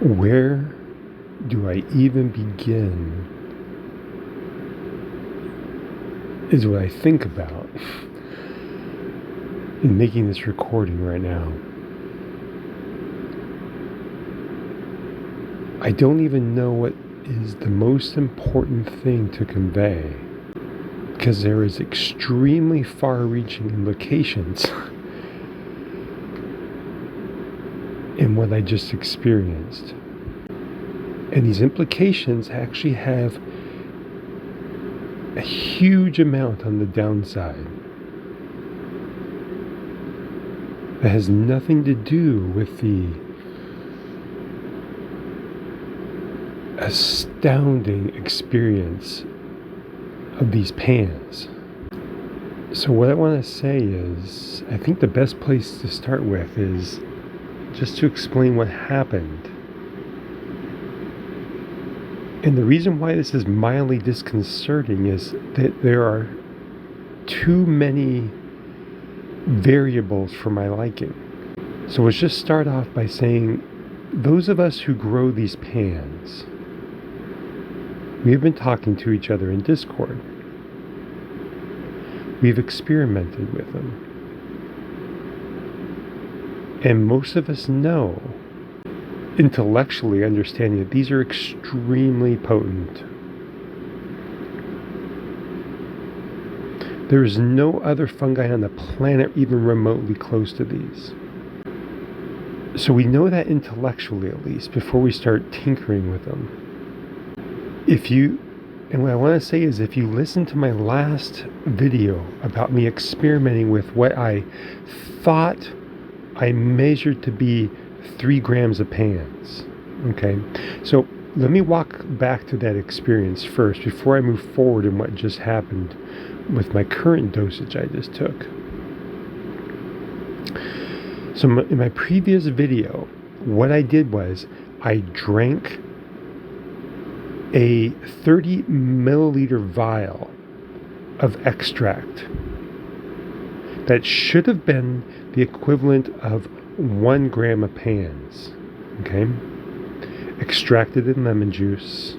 Where do I even begin is what I think about in making this recording right now. I don't even know what is the most important thing to convey, because there is extremely far-reaching implications in what I just experienced. And these implications actually have a huge amount on the downside that has nothing to do with the astounding experience of these pans. So what I want to say is, I think the best place to start with is just to explain what happened. And the reason why this is mildly disconcerting is that there are too many variables for my liking. So let's just start off by saying, those of us who grow these pans, we've been talking to each other in Discord. We've experimented with them. And most of us know, intellectually understanding that these are extremely potent. There is no other fungi on the planet even remotely close to these. So we know that intellectually, at least, before we start tinkering with them. And what I want to say is, if you listen to my last video about me experimenting with what I thought I measured to be 3 grams of pans. Okay, so let me walk back to that experience first before I move forward in what just happened with my current dosage I just took. So in my previous video, what I did was I drank a 30 milliliter vial of extract that should have been the equivalent of 1 gram of pans. Okay, extracted in lemon juice,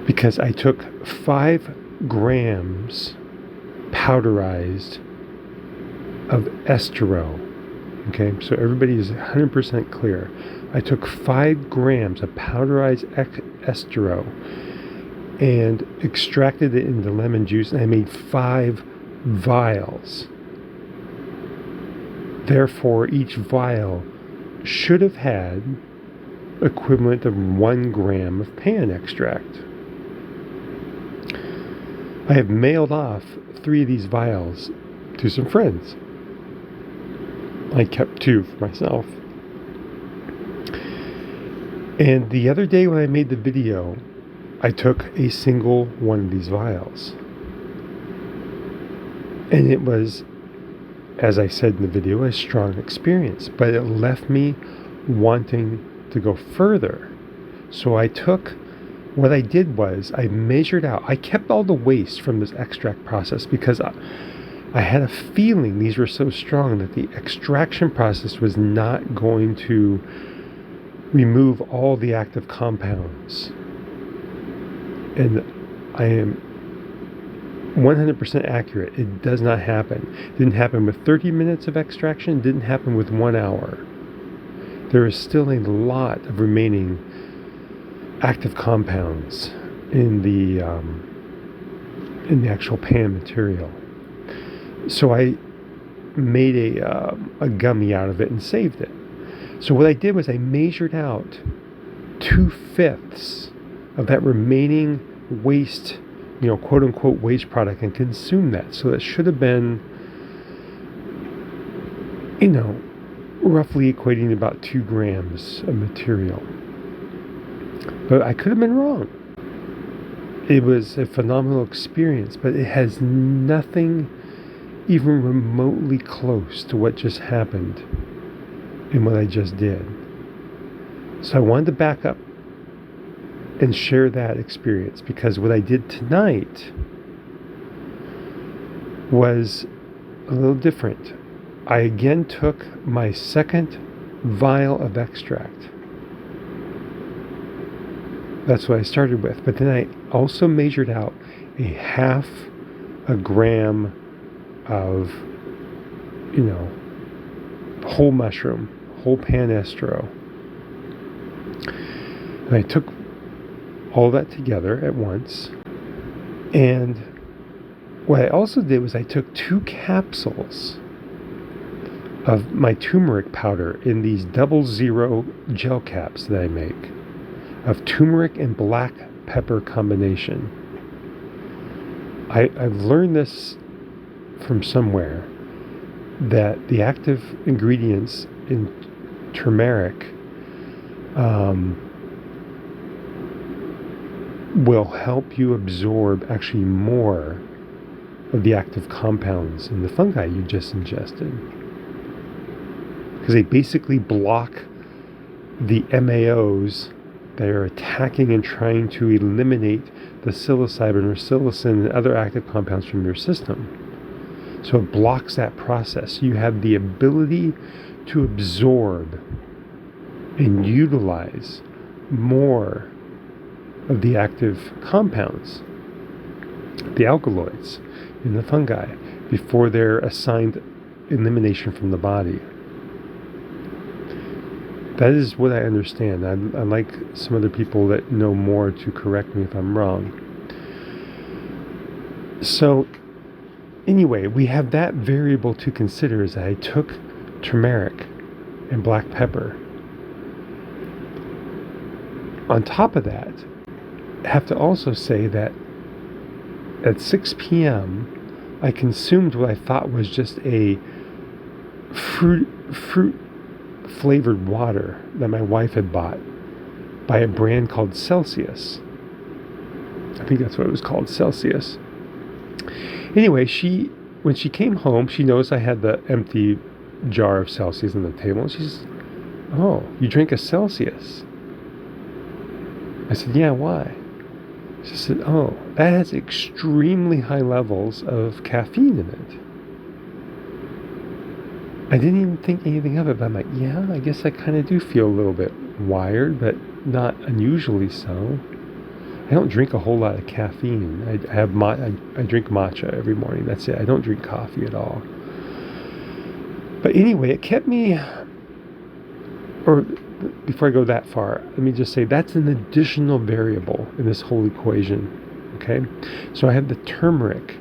because I took 5 grams powderized of estero. Okay, so everybody is 100% clear. I took 5 grams of powderized estero and extracted it into lemon juice, and I made 5 vials. Therefore, each vial should have had equivalent of 1 gram of pan extract. I have mailed off 3 of these vials to some friends. I kept 2 for myself. And the other day when I made the video, I took a single one of these vials. And it was, as I said in the video, a strong experience, but it left me wanting to go further. So what I did was I measured out, I kept all the waste from this extract process because I had a feeling these were so strong that the extraction process was not going to remove all the active compounds. And I am 100% accurate. It does not happen. It didn't happen with 30 minutes of extraction. It didn't happen with 1 hour. There is still a lot of remaining active compounds in the actual pan material. So I made a gummy out of it and saved it. So what I did was I measured out 2/5 of that remaining waste, quote unquote waste product, and consumed that. So that should have been, roughly equating to about 2 grams of material. But I could have been wrong. It was a phenomenal experience, but it has nothing even remotely close to what just happened in what I just did. So I wanted to back up and share that experience, because what I did tonight was a little different. I again took my second vial of extract. That's what I started with. But then I also measured out a half a gram of, whole mushroom, whole Panaeolus Estero. And I took all that together at once. And what I also did was I took 2 capsules of my turmeric powder in these 00 gel caps that I make, of turmeric and black pepper combination. I've learned this from somewhere, that the active ingredients in turmeric will help you absorb actually more of the active compounds in the fungi you just ingested, because they basically block the MAOs that are attacking and trying to eliminate the psilocybin or psilocin and other active compounds from your system. So it blocks that process. You have the ability to absorb and utilize more of the active compounds, the alkaloids in the fungi, before they're assigned elimination from the body. That is what I understand. I'd like some other people that know more to correct me if I'm wrong. So anyway, we have that variable to consider, is that I took turmeric and black pepper. On top of that, I have to also say that at 6 p.m., I consumed what I thought was just a fruit flavored water that my wife had bought by a brand called Celsius. I think that's what it was called, Celsius. Anyway, when she came home, she noticed I had the empty jar of Celsius on the table, and she says, "Oh, you drink a Celsius?" I said, "Yeah, why?" She said, "Oh, that has extremely high levels of caffeine in it." I didn't even think anything of it, but I'm like, yeah, I guess I kind of do feel a little bit wired, but not unusually so. I don't drink a whole lot of caffeine. I drink matcha every morning. That's it. I don't drink coffee at all. But anyway, it kept me, or before I go that far, let me just say that's an additional variable in this whole equation. Okay? So I have the turmeric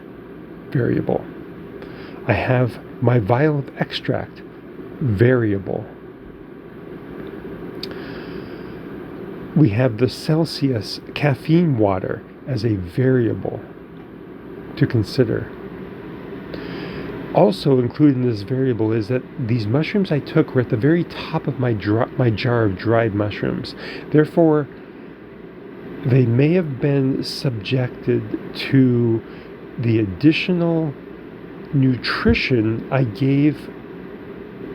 variable. I have my vial of extract variable. We have the Celsius caffeine water as a variable to consider. Also included in this variable is that these mushrooms I took were at the very top of my jar of dried mushrooms. Therefore, they may have been subjected to the additional nutrition I gave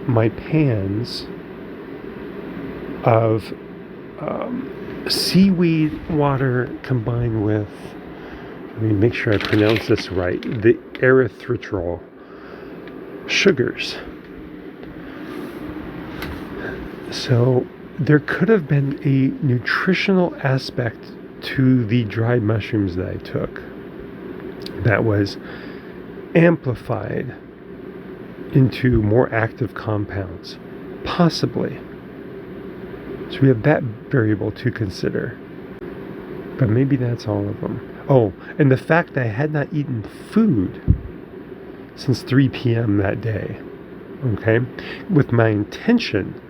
my pans of seaweed water combined with, let me make sure I pronounce this right, the erythritol sugars. So there could have been a nutritional aspect to the dried mushrooms that I took that was amplified into more active compounds, possibly. So we have that variable to consider, but maybe that's all of them. Oh, and the fact that I had not eaten food since 3 p.m. that day, okay, with my intention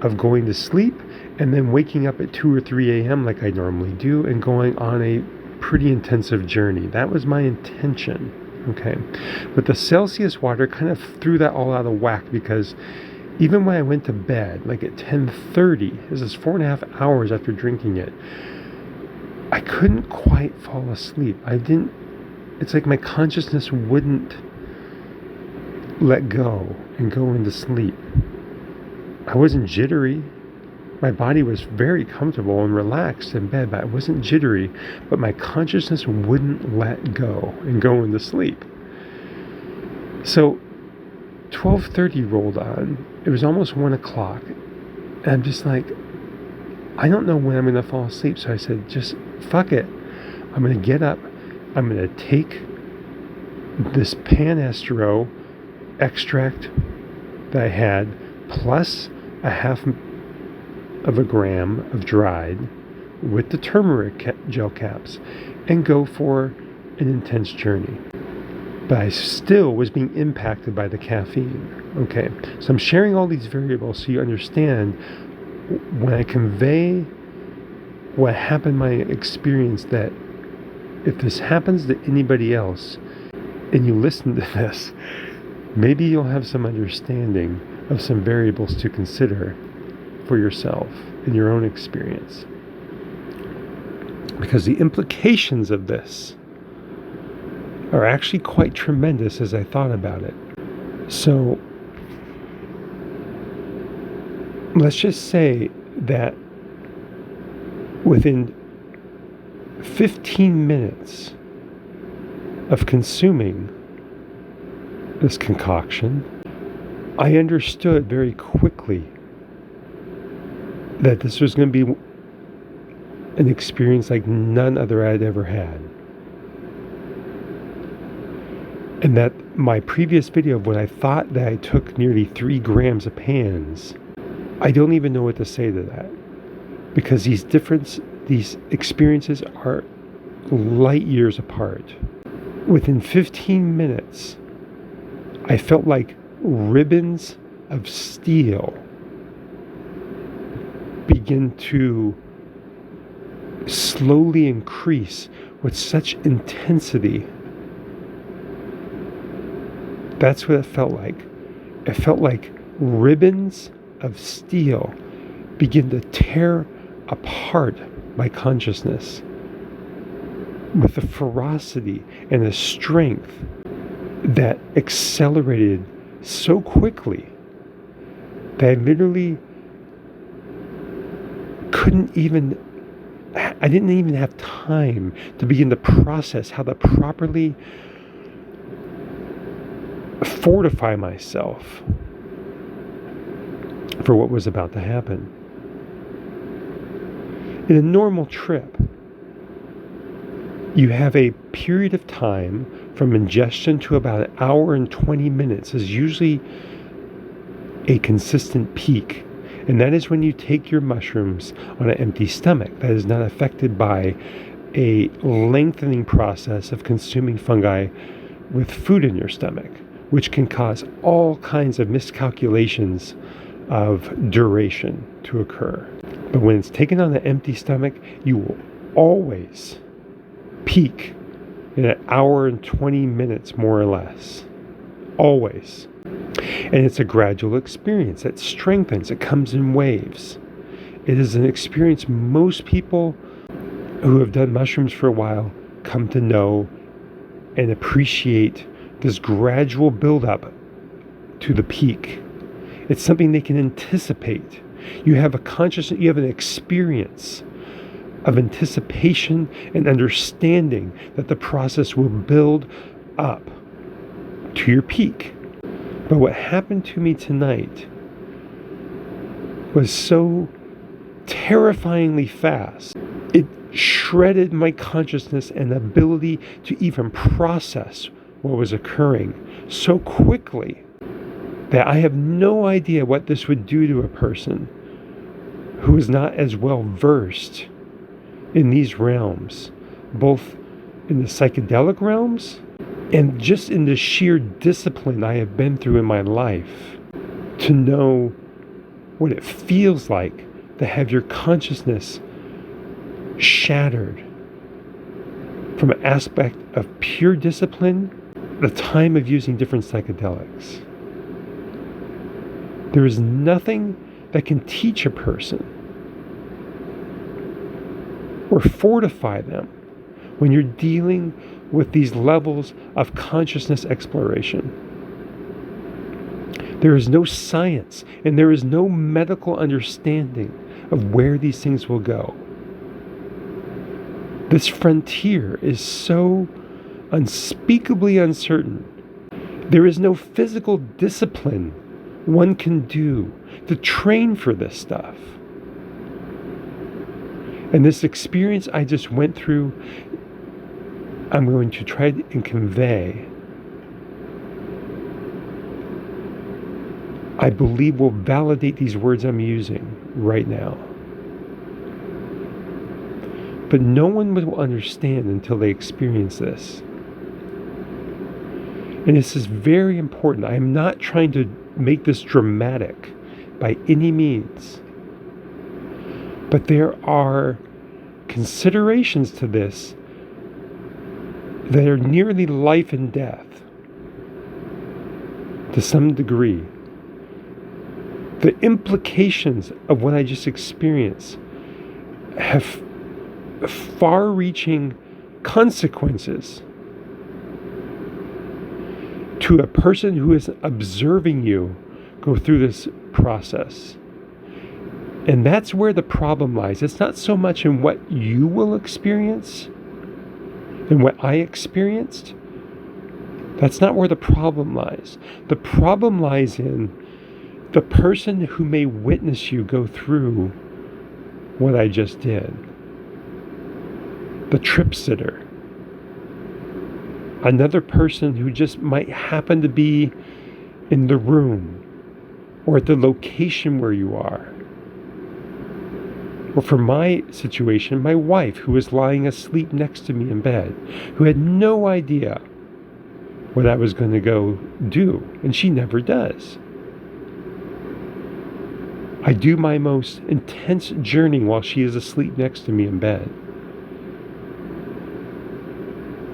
of going to sleep and then waking up at 2 or 3 a.m. like I normally do and going on a pretty intensive journey. That was my intention. Okay, but the Celsius water kind of threw that all out of whack, because even when I went to bed, like at 10:30, this is 4.5 hours after drinking it, I couldn't quite fall asleep. It's like my consciousness wouldn't let go and go into sleep. I wasn't jittery. My body was very comfortable and relaxed in bed, but I wasn't jittery, but my consciousness wouldn't let go and go into sleep. So 12:30 rolled on. It was almost 1 o'clock, And I'm just like, I don't know when I'm going to fall asleep. So I said, just fuck it. I'm going to get up. I'm going to take this Panaeolus Estero extract that I had, plus a half of a gram of dried with the turmeric gel caps, and go for an intense journey. But I still was being impacted by the caffeine. Okay, so I'm sharing all these variables so you understand when I convey what happened, my experience, that if this happens to anybody else and you listen to this, maybe you'll have some understanding of some variables to consider for yourself in your own experience. Because the implications of this are actually quite tremendous as I thought about it. So let's just say that within 15 minutes of consuming this concoction, I understood very quickly that this was going to be an experience like none other I'd ever had. And that my previous video of when I thought that I took nearly 3 grams of PANS, I don't even know what to say to that. Because these experiences are light years apart. Within 15 minutes, I felt like ribbons of steel begin to slowly increase with such intensity. That's what it felt like. It felt like ribbons of steel begin to tear apart my consciousness with the ferocity and the strength that accelerated so quickly that I literally I didn't even have time to begin to process how to properly fortify myself for what was about to happen. In a normal trip, you have a period of time from ingestion to about an hour and 20 minutes is usually a consistent peak. And that is when you take your mushrooms on an empty stomach. That is not affected by a lengthening process of consuming fungi with food in your stomach, which can cause all kinds of miscalculations of duration to occur. But when it's taken on an empty stomach, you will always peak in an hour and 20 minutes, more or less. Always. And it's a gradual experience that strengthens. It comes in waves. It is an experience most people who have done mushrooms for a while come to know and appreciate, this gradual buildup to the peak. It's something they can anticipate. You have a consciousness, you have an experience of anticipation and understanding that the process will build up to your peak. But what happened to me tonight was so terrifyingly fast. It shredded my consciousness and ability to even process what was occurring so quickly that I have no idea what this would do to a person who is not as well versed in these realms, both in the psychedelic realms and just in the sheer discipline I have been through in my life, to know what it feels like to have your consciousness shattered from an aspect of pure discipline, the time of using different psychedelics. There is nothing that can teach a person or fortify them when you're dealing with these levels of consciousness exploration. There is no science and there is no medical understanding of where these things will go. This frontier is so unspeakably uncertain. There is no physical discipline one can do to train for this stuff. And this experience I just went through, I'm going to try and convey, I believe will validate these words I'm using right now. But no one will understand until they experience this. And this is very important. I am not trying to make this dramatic by any means. But there are considerations to this that are nearly life and death to some degree. The implications of what I just experienced have far-reaching consequences to a person who is observing you go through this process. And that's where the problem lies. It's not so much in what you will experience and what I experienced. That's not where the problem lies. The problem lies in the person who may witness you go through what I just did. The trip sitter. Another person who just might happen to be in the room or at the location where you are. Or for my situation, my wife, who was lying asleep next to me in bed, who had no idea what I was going to go do, and she never does. I do my most intense journey while she is asleep next to me in bed.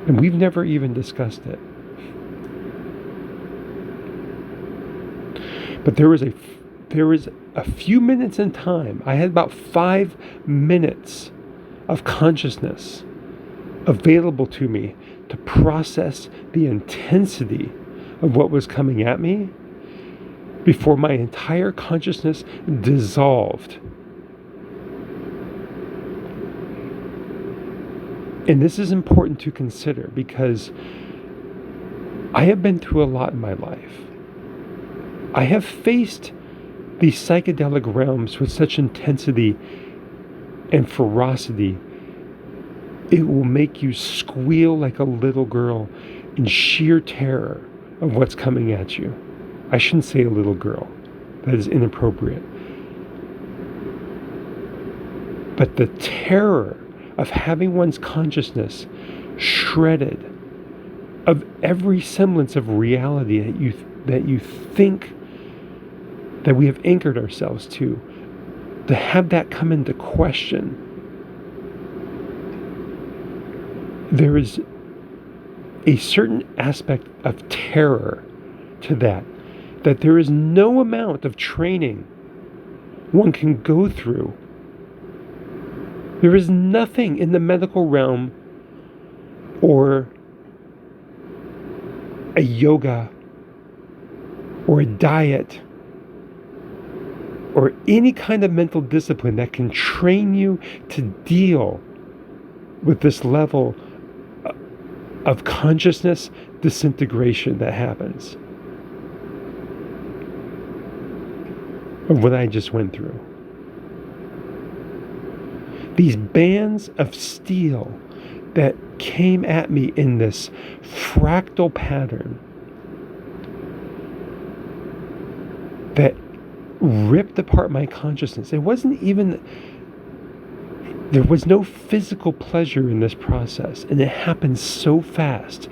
And we've never even discussed it. But there was a few minutes in time. I had about 5 minutes of consciousness available to me to process the intensity of what was coming at me before my entire consciousness dissolved. And this is important to consider because I have been through a lot in my life. I have faced these psychedelic realms with such intensity and ferocity, it will make you squeal like a little girl in sheer terror of what's coming at you. I shouldn't say a little girl. That is inappropriate. But the terror of having one's consciousness shredded of every semblance of reality that you think that we have anchored ourselves to have that come into question. There is a certain aspect of terror to that there is no amount of training one can go through. There is nothing in the medical realm or a yoga or a diet or any kind of mental discipline that can train you to deal with this level of consciousness disintegration that happens. Of what I just went through. These bands of steel that came at me in this fractal pattern that ripped apart my consciousness. It wasn't even, there was no physical pleasure in this process, and it happened so fast.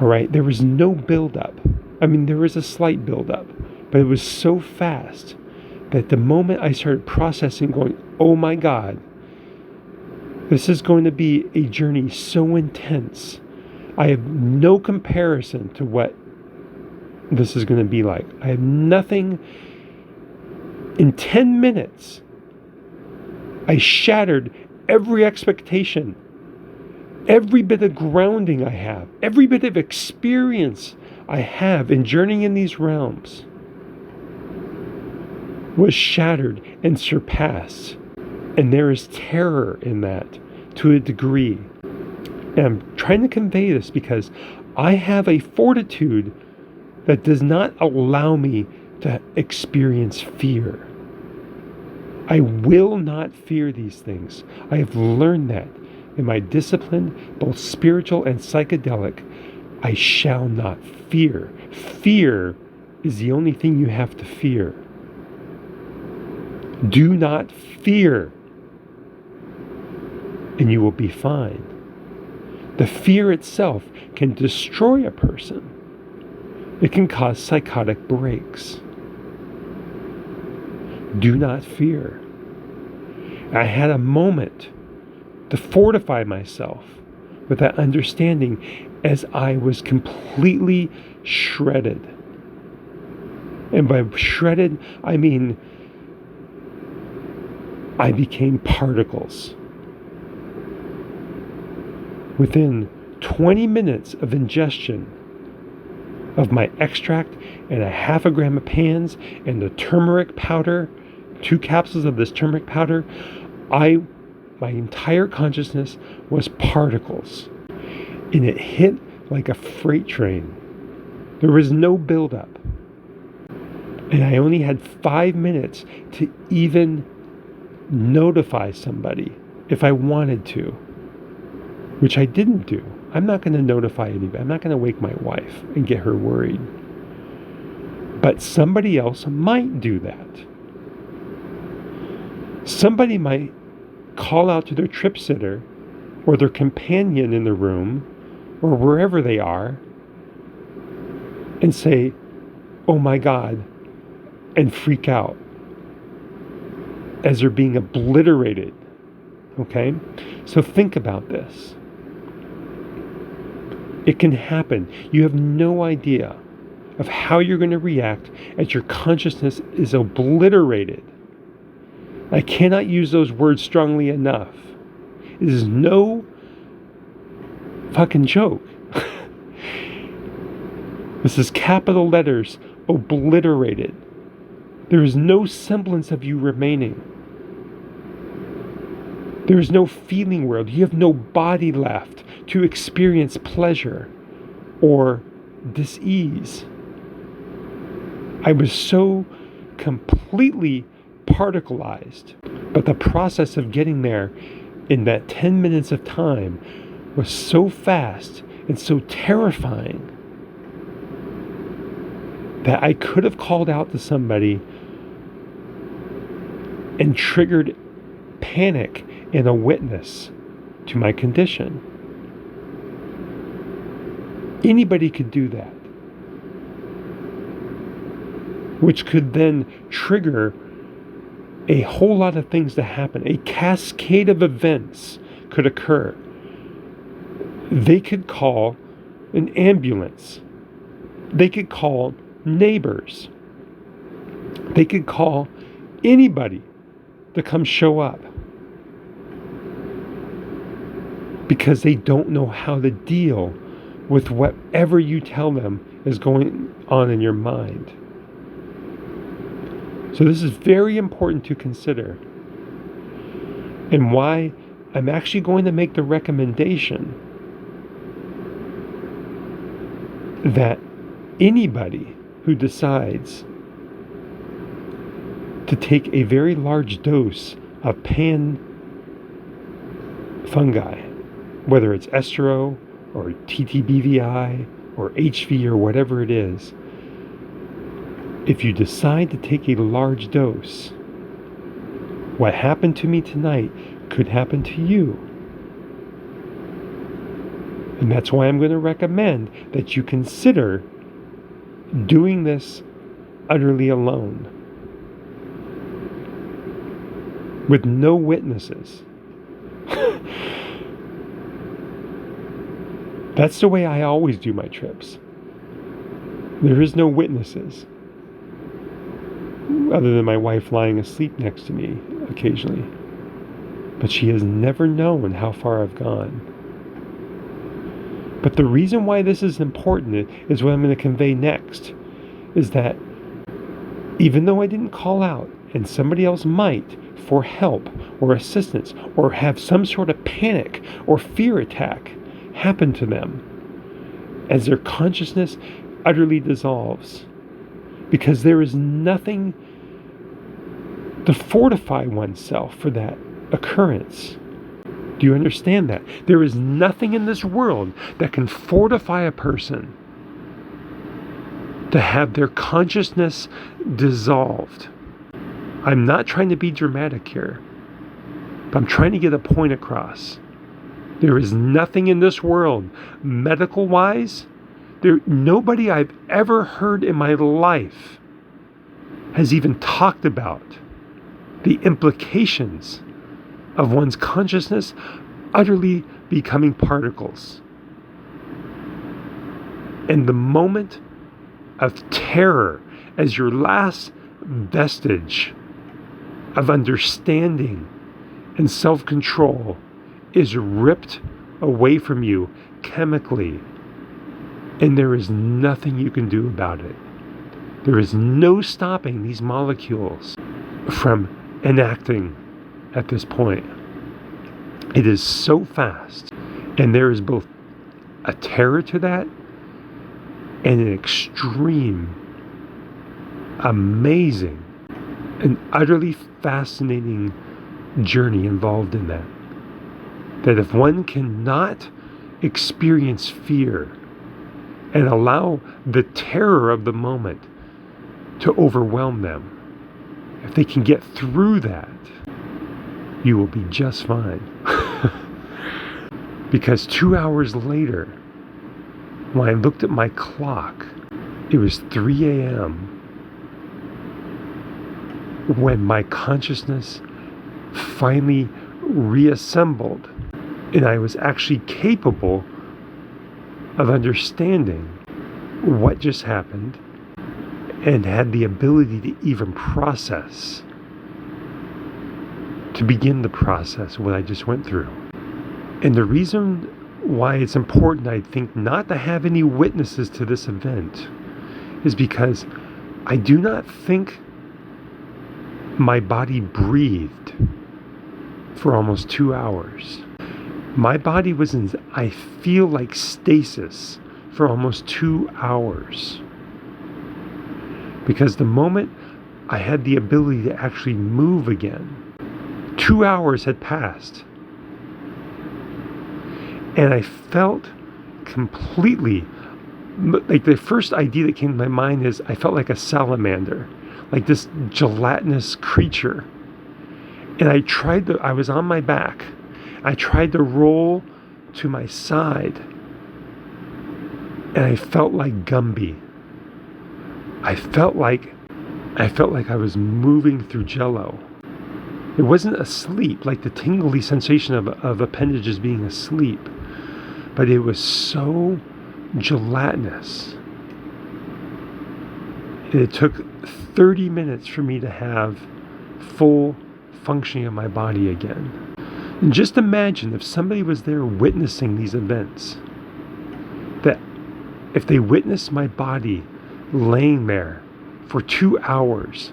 All right, there was no buildup. I mean, there was a slight buildup, but it was so fast that the moment I started processing, going, oh my God, this is going to be a journey so intense. I have no comparison to what this is going to be like. I have nothing. In 10 minutes, I shattered every expectation, every bit of grounding I have, every bit of experience I have in journeying in these realms was shattered and surpassed. And there is terror in that to a degree. And I'm trying to convey this because I have a fortitude that does not allow me to experience fear. I will not fear these things. I have learned that in my discipline, both spiritual and psychedelic. I shall not fear. Fear is the only thing you have to fear. Do not fear, and you will be fine. The fear itself can destroy a person. It can cause psychotic breaks. Do not fear. I had a moment to fortify myself with that understanding as I was completely shredded. And by shredded, I mean I became particles. Within 20 minutes of ingestion of my extract and a half a gram of pans and the turmeric powder, 2 capsules of this turmeric powder, my entire consciousness was particles. And it hit like a freight train. There was no buildup. And I only had 5 minutes to even notify somebody if I wanted to, which I didn't do. I'm not going to notify anybody. I'm not going to wake my wife and get her worried. But somebody else might do that. Somebody might call out to their trip sitter or their companion in the room or wherever they are and say, "Oh my God," and freak out as they're being obliterated. Okay? So think about this. It can happen. You have no idea of how you're going to react as your consciousness is obliterated. I cannot use those words strongly enough. It is no fucking joke. This is capital letters, obliterated. There is no semblance of you remaining. There is no feeling world. You have no body left to experience pleasure or dis-ease. I was so completely particleized. But the process of getting there in that 10 minutes of time was so fast and so terrifying that I could have called out to somebody and triggered panic in a witness to my condition. Anybody could do that, which could then trigger a whole lot of things to happen. A cascade of events could occur. They could call an ambulance. They could call neighbors. They could call anybody to come show up because they don't know how to deal with whatever you tell them is going on in your mind. So this is very important to consider, and why I'm actually going to make the recommendation that anybody who decides to take a very large dose of pan fungi, whether it's estero or TTBVI or HV or whatever it is, if you decide to take a large dose, what happened to me tonight could happen to you. And that's why I'm going to recommend that you consider doing this utterly alone, with no witnesses. That's the way I always do my trips. There is no witnesses, other than my wife lying asleep next to me occasionally. But she has never known how far I've gone. But the reason why this is important is what I'm going to convey next, is that even though I didn't call out, and somebody else might, for help or assistance, or have some sort of panic or fear attack happen to them as their consciousness utterly dissolves, because there is nothing to fortify oneself for that occurrence. Do you understand that? There is nothing in this world that can fortify a person to have their consciousness dissolved. I'm not trying to be dramatic here, but I'm trying to get a point across. There is nothing in this world, medical-wise, nobody I've ever heard in my life has even talked about the implications of one's consciousness utterly becoming particles. And the moment of terror as your last vestige of understanding and self-control is ripped away from you chemically, and there is nothing you can do about it. There is no stopping these molecules from enacting at this point. It is so fast, and there is both a terror to that and an extreme, amazing, and utterly fascinating journey involved in that. That if one cannot experience fear and allow the terror of the moment to overwhelm them, if they can get through that, you will be just fine. Because 2 hours later, when I looked at my clock, it was 3 a.m. when my consciousness finally reassembled, and I was actually capable of understanding what just happened and had the ability to even process, to begin the process what I just went through. And the reason why it's important, I think, not to have any witnesses to this event is because I do not think my body breathed for almost 2 hours. My body was in, I feel like, stasis for almost 2 hours. Because the moment I had the ability to actually move again, 2 hours had passed. And I felt completely, like the first idea that came to my mind is I felt like a salamander, like this gelatinous creature. And I was on my back. I tried to roll to my side. And I felt like Gumby. I felt like I was moving through jello. It wasn't asleep, like the tingly sensation of appendages being asleep. But it was so gelatinous. It took 30 minutes for me to have full functioning of my body again. And just imagine if somebody was there witnessing these events, that if they witnessed my body laying there for 2 hours,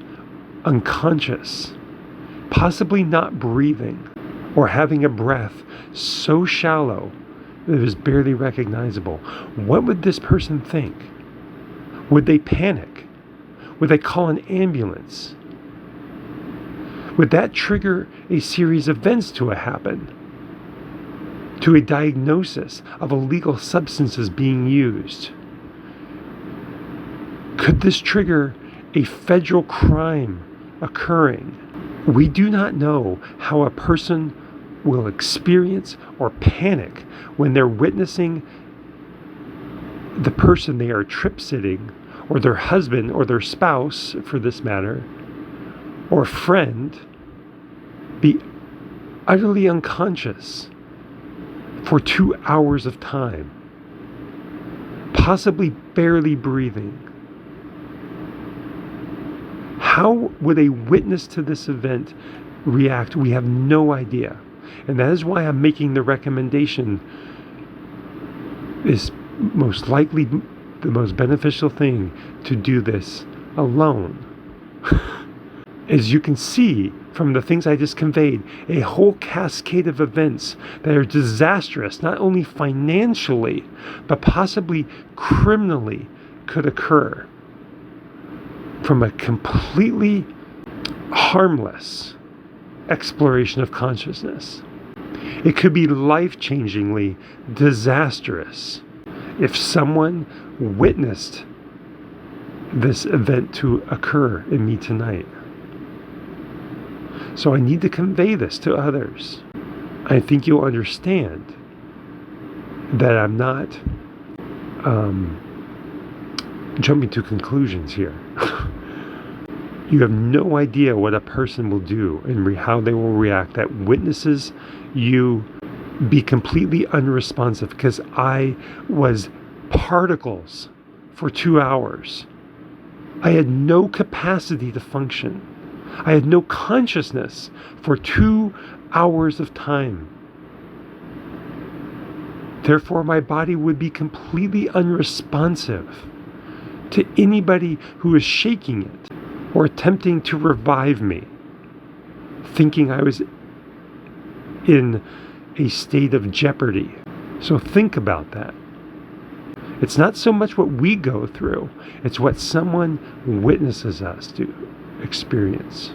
unconscious, possibly not breathing, or having a breath so shallow that it was barely recognizable, what would this person think? Would they panic? Would they call an ambulance? Would that trigger a series of events to happen? To a diagnosis of illegal substances being used? Could this trigger a federal crime occurring? We do not know how a person will experience or panic when they're witnessing the person they are trip-sitting, or their husband or their spouse, for this matter, or friend, be utterly unconscious for 2 hours of time, possibly barely breathing. How would a witness to this event react? We have no idea. And that is why I'm making the recommendation is most likely the most beneficial thing to do this alone. As you can see from the things I just conveyed, a whole cascade of events that are disastrous, not only financially, but possibly criminally, could occur. from a completely harmless exploration of consciousness. It could be life-changingly disastrous if someone witnessed this event to occur in me tonight. So I need to convey this to others. I think you'll understand that I'm not jumping to conclusions here. You have no idea what a person will do and how they will react that witnesses you be completely unresponsive, because I was particles for 2 hours. I had no capacity to function. I had no consciousness for 2 hours of time. Therefore, my body would be completely unresponsive to anybody who is shaking it or attempting to revive me, thinking I was in a state of jeopardy. So think about that. It's not so much what we go through, it's what someone witnesses us to experience.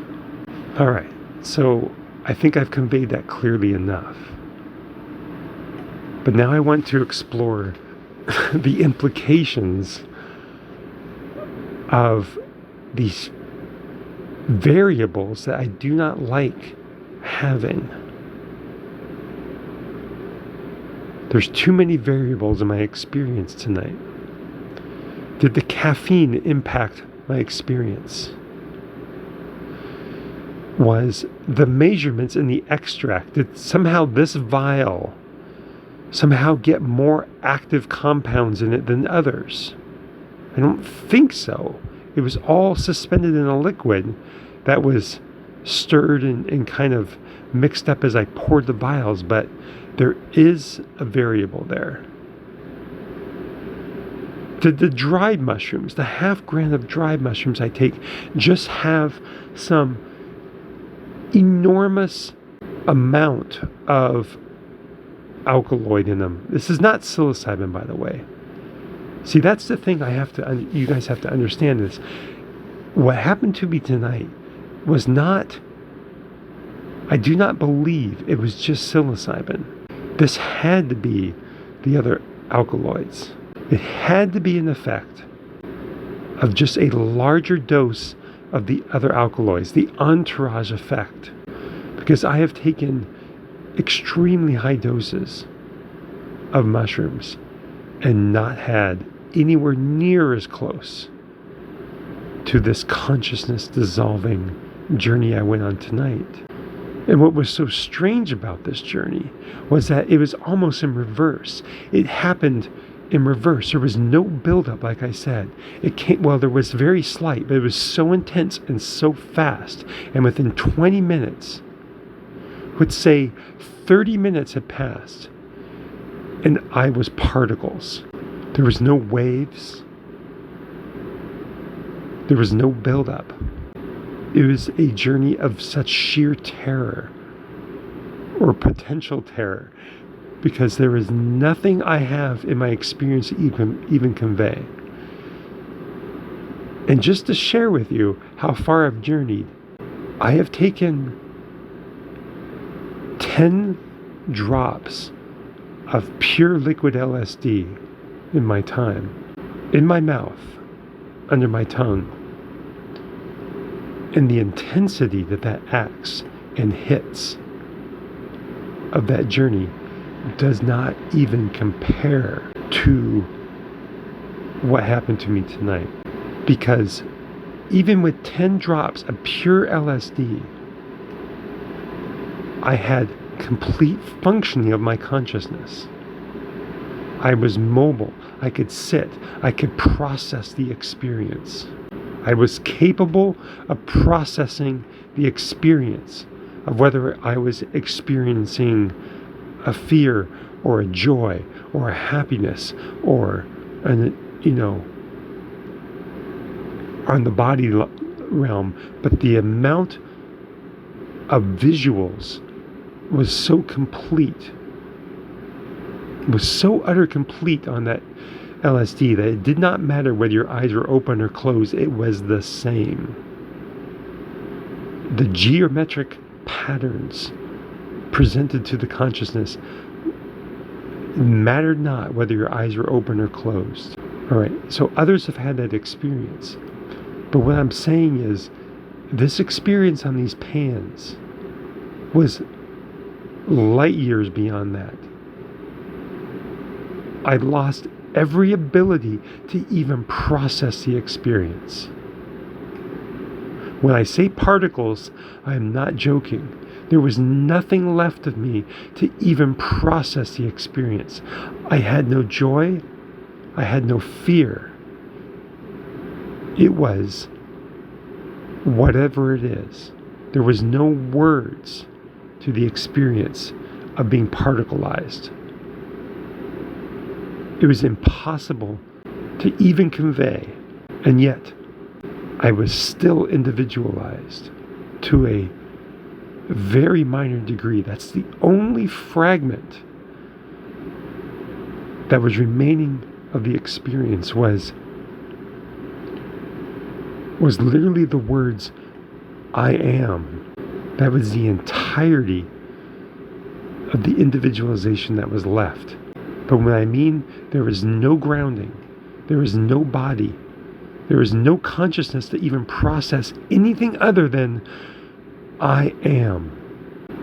All right, so I think I've conveyed that clearly enough. But now I want to explore the implications of these variables that I do not like having. There's too many variables in my experience tonight. Did the caffeine impact my experience? Was the measurements in the extract, did somehow this vial somehow get more active compounds in it than others? I don't think so. It was all suspended in a liquid that was stirred and kind of mixed up as I poured the vials, but there is a variable there. Did the dried mushrooms, the ½ gram of dried mushrooms I take, just have some enormous amount of alkaloid in them? This is not psilocybin, by the way. See, that's the thing you guys have to understand is what happened to me tonight was not, I do not believe it was just psilocybin. This had to be the other alkaloids. It had to be an effect of just a larger dose of the other alkaloids, the entourage effect. Because I have taken extremely high doses of mushrooms and not had anywhere near as close to this consciousness dissolving journey I went on tonight. And what was so strange about this journey was that it was almost in reverse. It happened in reverse. There was no buildup, like I said. There was very slight, but it was so intense and so fast. And within 20 minutes, let's say 30 minutes had passed, and I was particles. There was no waves. There was no buildup. It was a journey of such sheer terror, or potential terror, because there is nothing I have in my experience to even convey. And just to share with you how far I've journeyed, I have taken 10 drops of pure liquid LSD in my time, in my mouth, under my tongue. And the intensity that acts and hits of that journey does not even compare to what happened to me tonight. Because even with 10 drops of pure LSD, I had complete functioning of my consciousness. I was mobile. I could sit. I could process the experience. I was capable of processing the experience of whether I was experiencing a fear or a joy or a happiness or on the body realm. But the amount of visuals was so complete, was so utter complete on that LSD, that it did not matter whether your eyes were open or closed, it was the same. The geometric patterns presented to the consciousness mattered not whether your eyes were open or closed. All right, so others have had that experience. But what I'm saying is, this experience on these pans was light years beyond that. I lost every ability to even process the experience. When I say particles, I am not joking. There was nothing left of me to even process the experience. I had no joy. I had no fear. It was whatever it is. There was no words to the experience of being particleized. It was impossible to even convey, and yet I was still individualized to a very minor degree. That's the only fragment that was remaining of the experience was literally the words, I am. That was the entirety of the individualization that was left. But when I mean there was no grounding, there was no body, there was no consciousness to even process anything other than I am.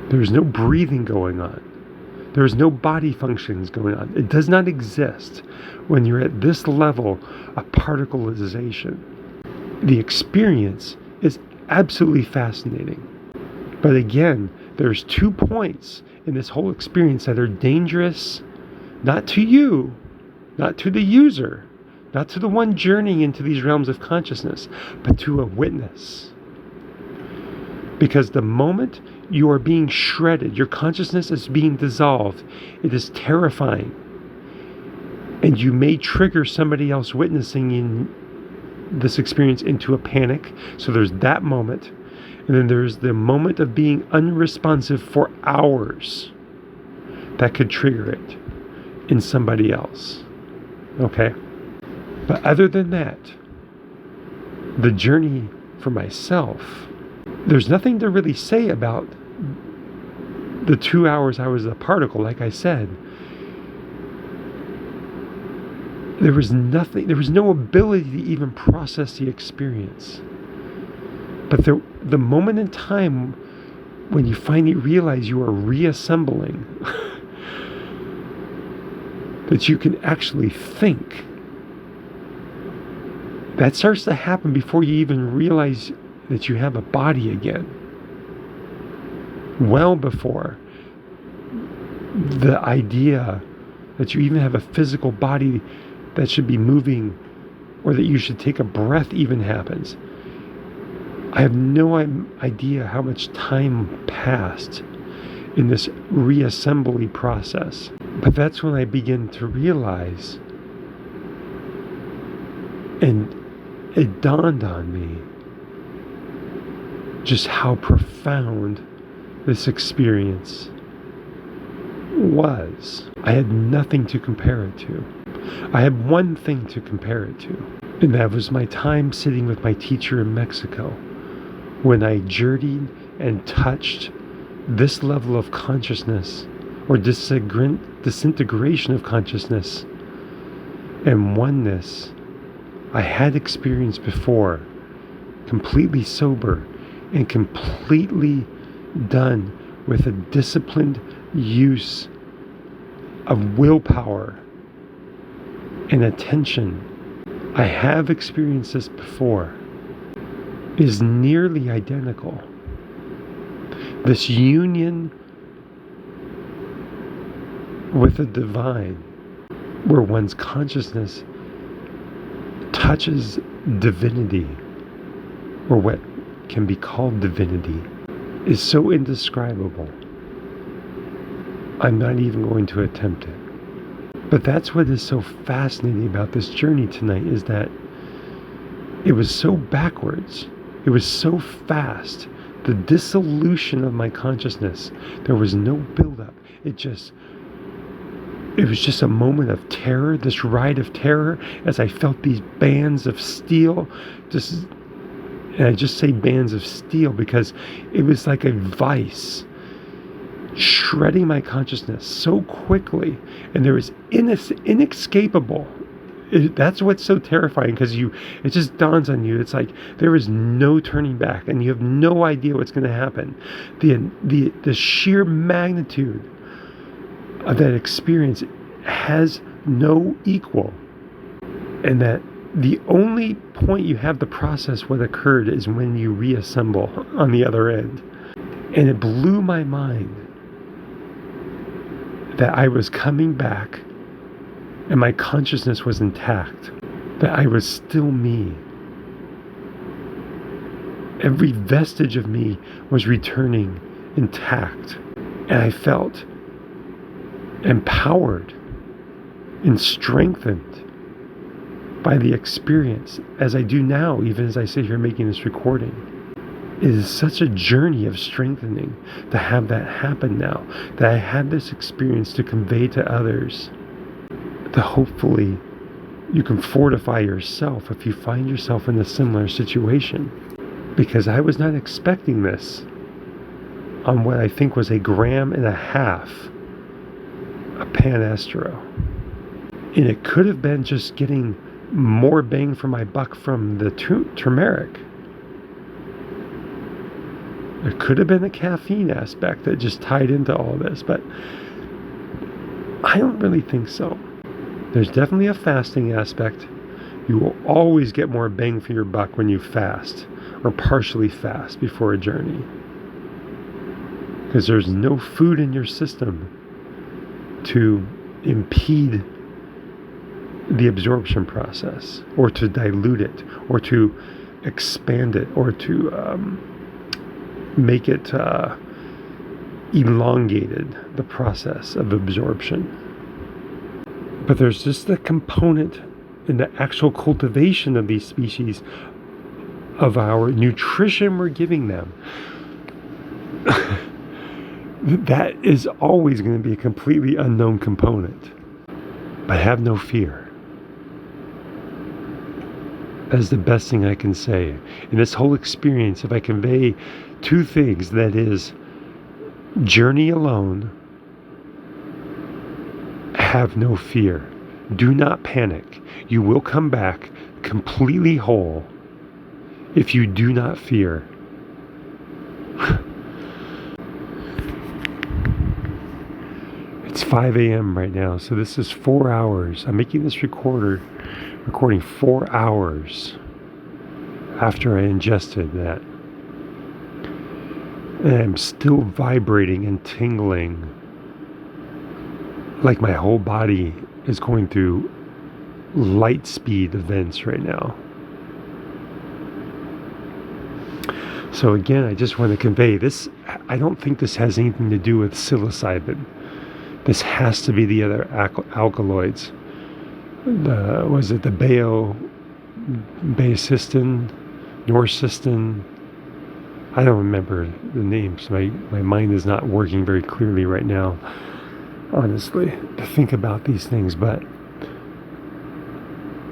There was no breathing going on. There was no body functions going on. It does not exist when you're at this level of particleization. The experience is absolutely fascinating. But again, there's 2 points in this whole experience that are dangerous, not to you, not to the user, not to the one journeying into these realms of consciousness, but to a witness. Because the moment you are being shredded, your consciousness is being dissolved, it is terrifying. And you may trigger somebody else witnessing in this experience into a panic. So there's that moment. And then there's the moment of being unresponsive for hours that could trigger it in somebody else. Okay? But other than that, the journey for myself, there's nothing to really say about the 2 hours I was a particle. Like I said, there was no ability to even process the experience. But the moment in time when you finally realize you are reassembling, that you can actually think, that starts to happen before you even realize that you have a body again. Well before the idea that you even have a physical body that should be moving or that you should take a breath even happens. I have no idea how much time passed in this reassembly process. But that's when I begin to realize, and it dawned on me, just how profound this experience was. I had nothing to compare it to. I had one thing to compare it to, and that was my time sitting with my teacher in Mexico, when I journeyed and touched this level of consciousness, or disintegration of consciousness and oneness I had experienced before, completely sober and completely done with a disciplined use of willpower and attention. I have experienced this before. It is nearly identical. This union with the divine, where one's consciousness touches divinity, or what can be called divinity, is so indescribable. I'm not even going to attempt it. But that's what is so fascinating about this journey tonight, is that it was so backwards. It was so fast. The dissolution of my consciousness. There was no buildup. It just it was just a moment of terror, this ride of terror, as I felt these bands of steel. And I just say bands of steel because it was like a vice shredding my consciousness so quickly, and there was inescapable. That's what's so terrifying, because it just dawns on you. It's like there is no turning back, and you have no idea what's going to happen. The sheer magnitude of that experience has no equal, and that the only point you have to process what occurred is when you reassemble on the other end. And it blew my mind that I was coming back and my consciousness was intact, that I was still me. Every vestige of me was returning intact, and I felt empowered and strengthened by the experience, as I do now, even as I sit here making this recording. It is such a journey of strengthening to have that happen now, that I had this experience to convey to others, that hopefully you can fortify yourself if you find yourself in a similar situation. Because I was not expecting this on what I think was 1.5 grams of Panaeolus Estero. And it could have been just getting more bang for my buck from the turmeric. It could have been the caffeine aspect that just tied into all this, but I don't really think so. There's definitely a fasting aspect. You will always get more bang for your buck when you fast or partially fast before a journey, because there's no food in your system to impede the absorption process, or to dilute it, or to expand it, or to make it elongated, the process of absorption. But there's just the component in the actual cultivation of these species, of our nutrition we're giving them. That is always going to be a completely unknown component. But have no fear. That's the best thing I can say. In this whole experience, if I convey 2 things, that is, journey alone, have no fear. Do not panic. You will come back completely whole if you do not fear. It's 5 a.m. right now, so this is 4 hours. I'm making this recording 4 hours after I ingested that. And I'm still vibrating and tingling, like my whole body is going through light speed events right now. So again, I just want to convey this. I don't think this has anything to do with psilocybin. This has to be the other alkaloids. Was it the baeocystin, norcystin? I don't remember the names. My mind is not working very clearly right now, honestly, to think about these things. But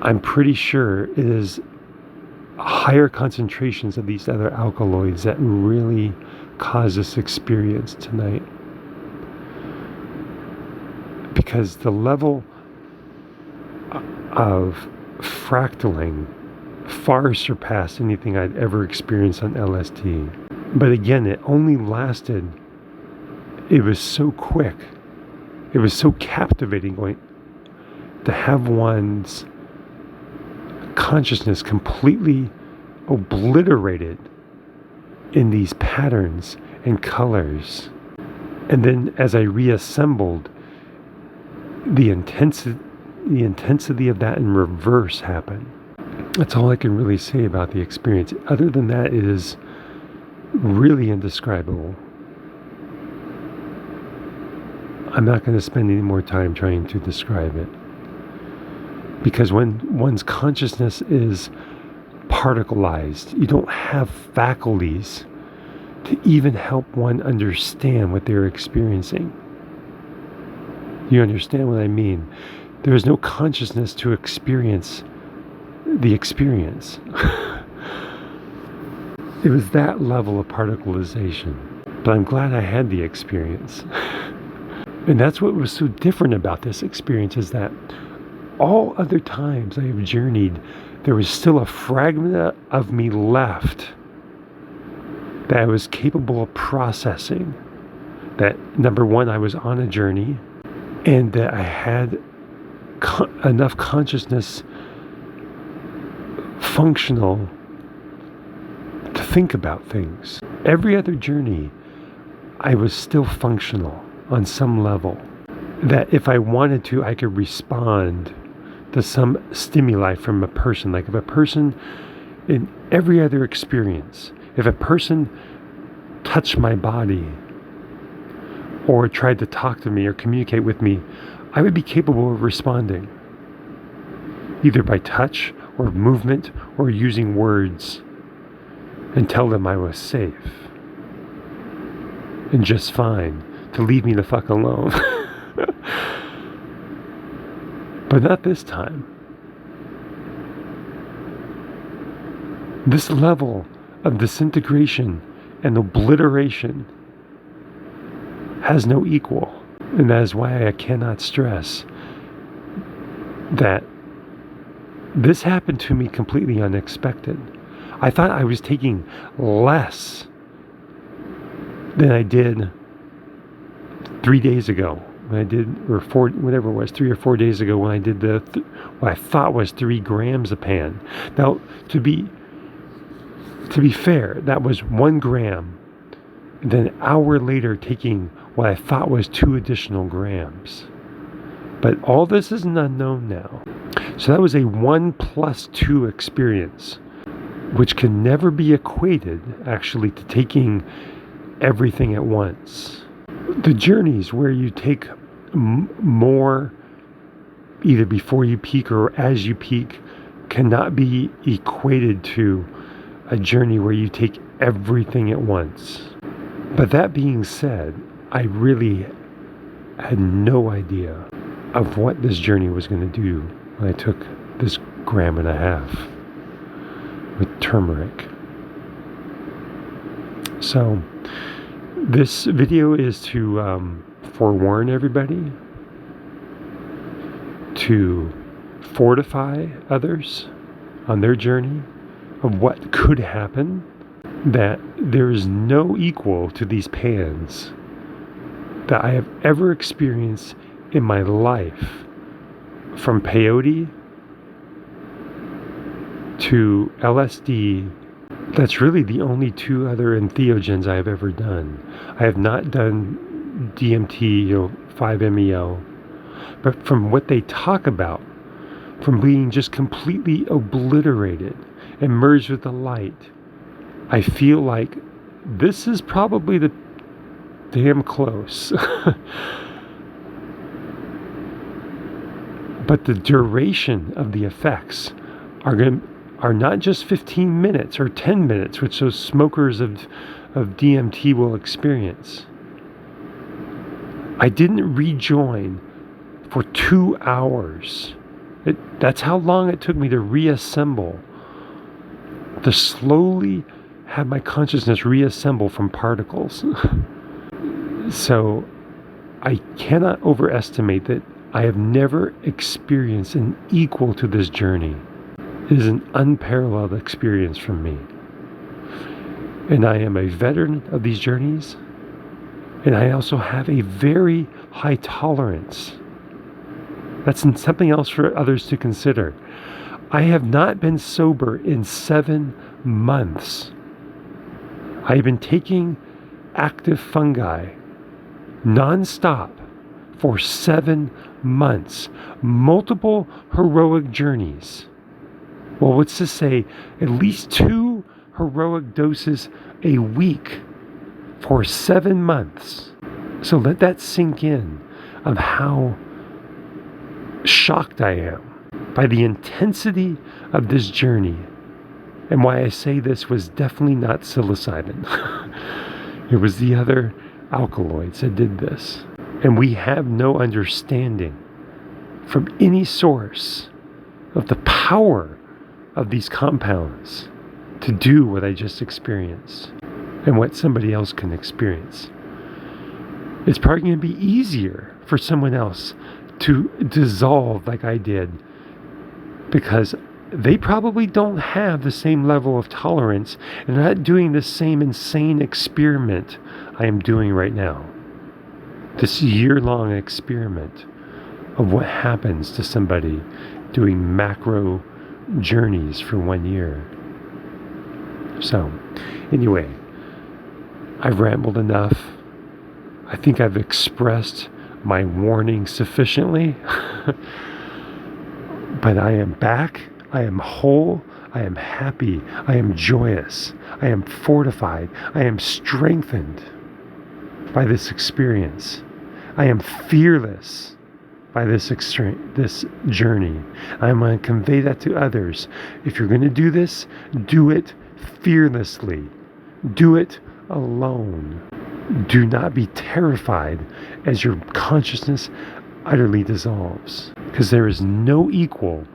I'm pretty sure it is higher concentrations of these other alkaloids that really cause this experience tonight. Because the level of fractaling far surpassed anything I'd ever experienced on LSD. But again, it only lasted, it was so quick, it was so captivating to have one's consciousness completely obliterated in these patterns and colors. And then as I reassembled, the intensity of that in reverse happened. That's all I can really say about the experience. Other than that, it is really indescribable. I'm not going to spend any more time trying to describe it. Because when one's consciousness is particleized, you don't have faculties to even help one understand what they're experiencing. You understand what I mean? There is no consciousness to experience the experience. It was that level of particleization. But I'm glad I had the experience. And that's what was so different about this experience, is that all other times I have journeyed, there was still a fragment of me left that I was capable of processing. That, number one, I was on a journey, and that I had enough consciousness functional to think about things. Every other journey, I was still functional on some level. That if I wanted to, I could respond to some stimuli from a person. Like if a person, in every other experience, if a person touched my body or tried to talk to me or communicate with me, I would be capable of responding, either by touch or movement or using words, and tell them I was safe and just fine, to leave me the fuck alone. But not this time. This level of disintegration and obliteration has no equal. And that is why I cannot stress that this happened to me completely unexpected. I thought I was taking less than I did 3 days ago. When I did, or 4, whatever it was, 3 or 4 days ago, when I did what I thought was 3 grams of pan. Now, to be fair, that was 1 gram. And then an hour later, taking what I thought was 2 additional grams. But all this is an unknown now. So that was a 1 + 2 experience, which can never be equated, actually, to taking everything at once. The journeys where you take more, either before you peak or as you peak, cannot be equated to a journey where you take everything at once. But that being said, I really had no idea of what this journey was going to do when I took this 1.5 grams with turmeric. So this video is to forewarn everybody, to fortify others on their journey of what could happen, that there is no equal to these pans that I have ever experienced in my life, from peyote to LSD. That's really the only 2 other entheogens I have ever done. I have not done DMT, 5-MeO. But from what they talk about, from being just completely obliterated and merged with the light, I feel like this is probably the damn close. But the duration of the effects are not just 15 minutes or 10 minutes, which those smokers of DMT will experience. I didn't rejoin for 2 hours. That's how long it took me to reassemble, to slowly have my consciousness reassemble from particles. So I cannot overestimate that I have never experienced an equal to this journey. It is an unparalleled experience for me. And I am a veteran of these journeys. And I also have a very high tolerance. That's something else for others to consider. I have not been sober in 7 months. I have been taking active fungi non-stop for 7 months. Multiple heroic journeys. Well, what's to say, at least 2 heroic doses a week for 7 months. So let that sink in of how shocked I am by the intensity of this journey. And why I say this was definitely not psilocybin. It was the other alkaloids that did this. And we have no understanding from any source of the power of these compounds to do what I just experienced and what somebody else can experience. It's probably going to be easier for someone else to dissolve like I did, because they probably don't have the same level of tolerance and are not doing the same insane experiment I am doing right now. This year-long experiment of what happens to somebody doing macro journeys for 1 year. So, anyway, I've rambled enough. I think I've expressed my warning sufficiently. But I am back. I am whole. I am happy. I am joyous. I am fortified. I am strengthened by this experience. I am fearless by this journey. I'm going to convey that to others. If you're going to do this, do it fearlessly. Do it alone. Do not be terrified as your consciousness utterly dissolves, because there is no equal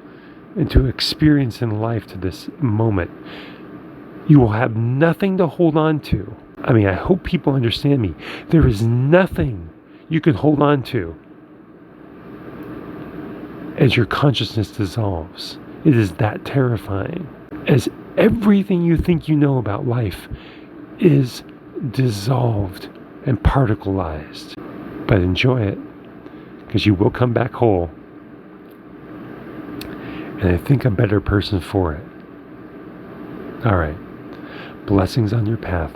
into experience in life to this moment. You will have nothing to hold on to. I mean, I hope people understand me. There is nothing you can hold on to as your consciousness dissolves. It is that terrifying, as everything you think you know about life is dissolved and particleized. But enjoy it, because you will come back whole. And I think a better person for it. All right. Blessings on your path,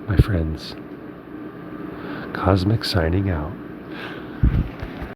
my friends. Cosmic signing out.